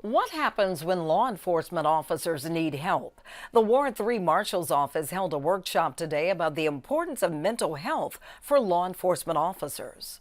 What happens when law enforcement officers need help? The Ward 3 Marshal's office held a workshop today about the importance of mental health for law enforcement officers.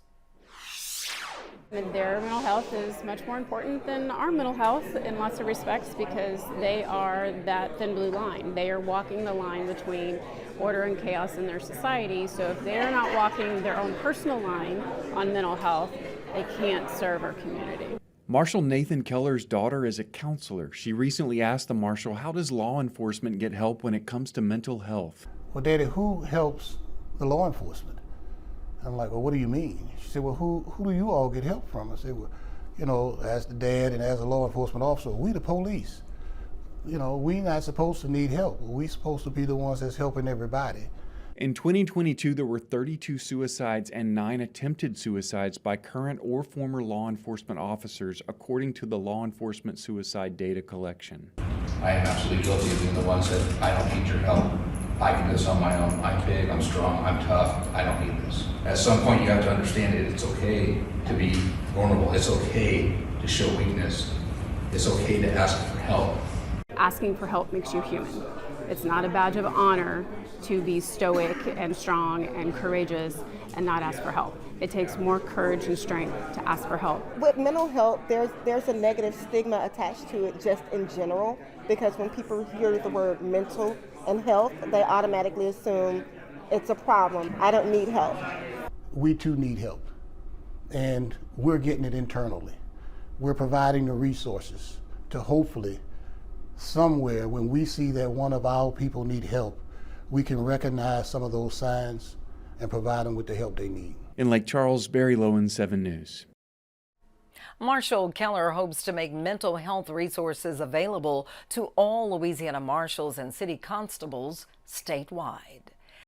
And their mental health is much more important than our mental health in lots of respects because they are that thin blue line. They are walking the line between order and chaos in their society. So if they're not walking their own personal line on mental health, they can't serve our community. Marshal Nathan Keller's daughter is a counselor. She recently asked the marshal, how does law enforcement get help when it comes to mental health? Well, Daddy, who helps the law enforcement? I'm like, well, what do you mean? She said, well, who do you all get help from? I said, well, as the dad and as a law enforcement officer, we the police. We not supposed to need help. We supposed to be the ones that's helping everybody. In 2022, there were 32 suicides and 9 attempted suicides by current or former law enforcement officers, according to the Law Enforcement Suicide Data Collection. I am absolutely guilty of being the one that said, I don't need your help. I can do this on my own. I'm big, I'm strong, I'm tough. I don't need this. At some point, you have to understand it. It's okay to be vulnerable. It's okay to show weakness. It's okay to ask for help. Asking for help makes you human. It's not a badge of honor to be stoic and strong and courageous and not ask for help. It takes more courage and strength to ask for help. With mental health, there's a negative stigma attached to it just in general, because when people hear the word mental and health, they automatically assume it's a problem. I don't need help. We too need help, and we're getting it internally. We're providing the resources to hopefully somewhere when we see that one of our people need help, we can recognize some of those signs and provide them with the help they need. In Lake Charles, Barry Lowen, 7 News. Marshal Keller hopes to make mental health resources available to all Louisiana marshals and city constables statewide.